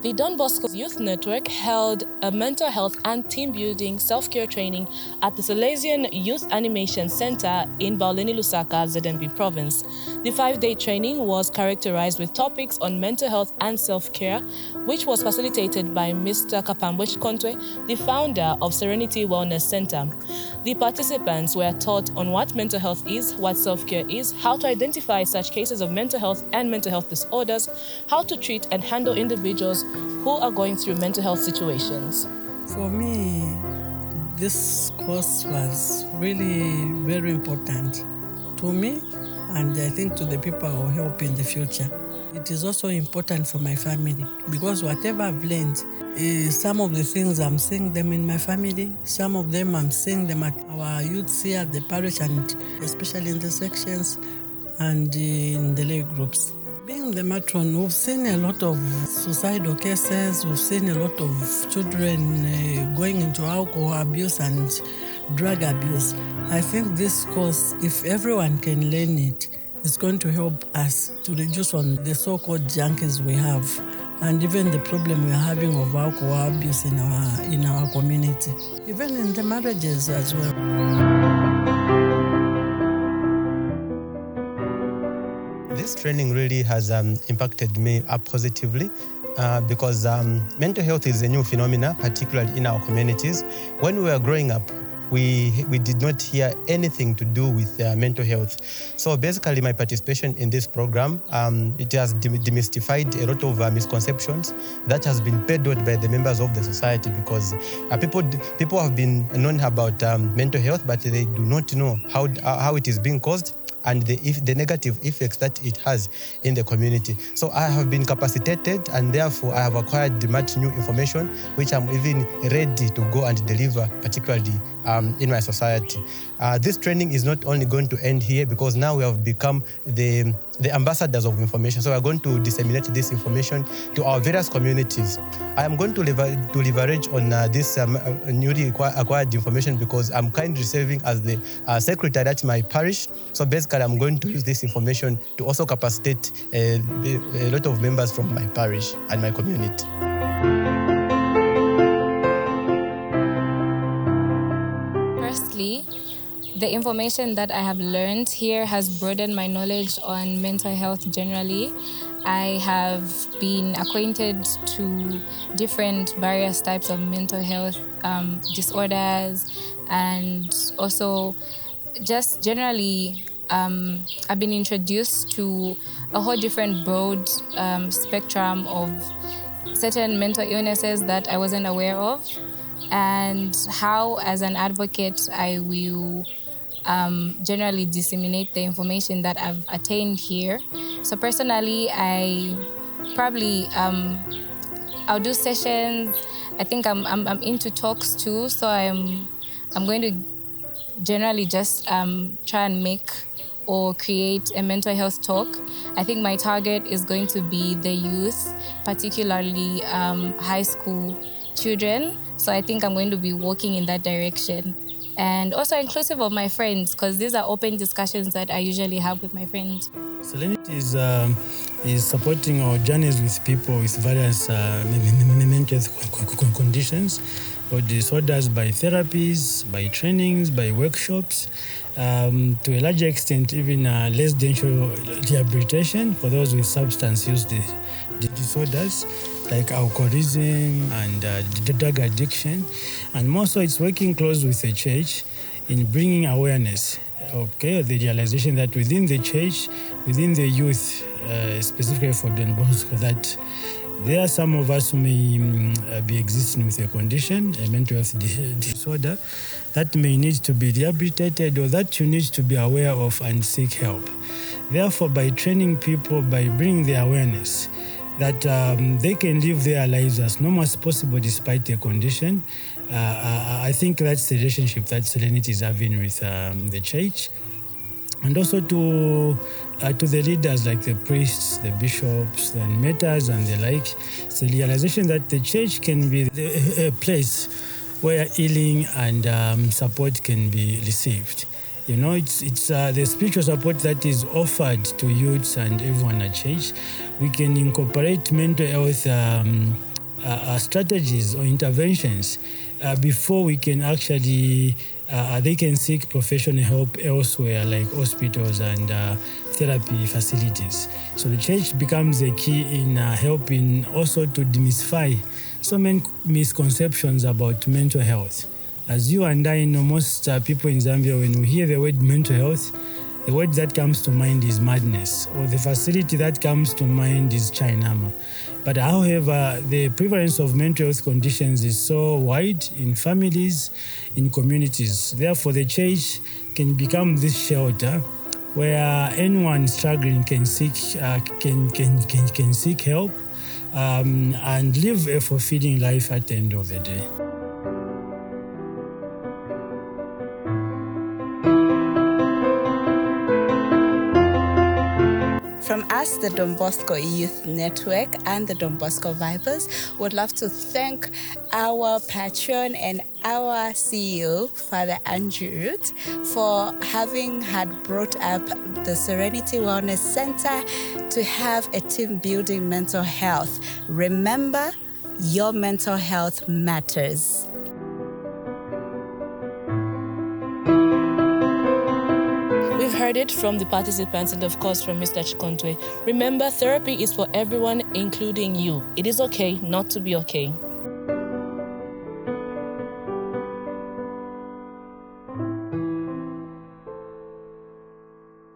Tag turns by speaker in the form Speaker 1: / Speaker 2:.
Speaker 1: The Don Bosco Youth Network held a mental health and team building self-care training at the Salesian Youth Animation Center in Bauleni Lusaka, ZMB province. The 5-day training was characterized with topics on mental health and self-care, which was facilitated by Mr. Kapambwe Kontwe, the founder of Serenity Wellness Center. The participants were taught on what mental health is, what self-care is, how to identify such cases of mental health and mental health disorders, how to treat and handle individuals who are going through mental health situations.
Speaker 2: For me, this course was really very important to me, and I think to the people I will help in the future. It is also important for my family because whatever I've learned, some of the things I'm seeing them in my family, some of them I'm seeing them at our youths here at the parish, and especially in the sections and in the lay groups. Being the matron, we've seen a lot of suicidal cases, we've seen a lot of children going into alcohol abuse and drug abuse. I think this course, if everyone can learn it, it's going to help us to reduce on the so-called junkies we have and even the problem we're having of alcohol abuse in our community, even in the marriages as well.
Speaker 3: This training really has impacted me positively because mental health is a new phenomenon, particularly in our communities. When we were growing up, we did not hear anything to do with mental health. So basically my participation in this program, it has demystified a lot of misconceptions that has been peddled by the members of the society, because people have been known about mental health, but they do not know how it is being caused and the negative effects that it has in the community. So I have been capacitated, and therefore I have acquired much new information, which I'm even ready to go and deliver, particularly in my society. This training is not only going to end here, because now we have become the ambassadors of information. So we're going to disseminate this information to our various communities. I am going to leverage on this newly acquired information because I'm kindly serving as the secretary at my parish. So basically, I'm going to use this information to also capacitate a lot of members from my parish and my community.
Speaker 4: Firstly, the information that I have learned here has broadened my knowledge on mental health generally. I have been acquainted to different various types of mental health disorders, and also just generally I've been introduced to a whole different broad spectrum of certain mental illnesses that I wasn't aware of, and how as an advocate I will generally disseminate the information that I've attained here. So personally, I probably I'll do sessions. I think I'm into talks too, so I'm going to generally just try and make or create a mental health talk. I think my target is going to be the youth, particularly high school children. So I think I'm going to be working in that direction. And also inclusive of my friends, because these are open discussions that I usually have with my friends.
Speaker 5: Serenity is supporting our journeys with people with various mental health conditions or disorders by therapies, by trainings, by workshops, to a large extent even residential rehabilitation for those with substance use disorders like alcoholism and drug addiction. And more so, it's working close with the church in bringing awareness, the realization that within the church, within the youth, specifically for Don Bosco, that there are some of us who may be existing with a condition, a mental health disorder, that may need to be rehabilitated or that you need to be aware of and seek help. Therefore, by training people, by bringing the awareness that they can live their lives as normal as possible despite their condition, I think that's the relationship that Serenity is having with the church. And also to the leaders like the priests, the bishops, the mentors and the like, it's the realization that the church can be a place where healing and support can be received. You know, it's the spiritual support that is offered to youths and everyone at church. We can incorporate mental health strategies or interventions before we can actually they can seek professional help elsewhere, like hospitals and therapy facilities. So the church becomes a key in helping also to demystify so many misconceptions about mental health. As you and I know, most people in Zambia, when we hear the word mental health, the word that comes to mind is madness, or the facility that comes to mind is Chainama. But however, the prevalence of mental health conditions is so wide in families, in communities. Therefore, the church can become this shelter where anyone struggling can seek seek help and live a fulfilling life at the end of the day.
Speaker 6: From us, the Don Bosco Youth Network and the Don Bosco Vipers, would love to thank our patron and our CEO, Father Andrew Root, for having had brought up the Serenity Wellness Center to have a team building mental health. Remember, your mental health matters.
Speaker 1: We've heard it from the participants and of course from Mr. Chikontwe. Remember, therapy is for everyone, including you. It is okay not to be okay.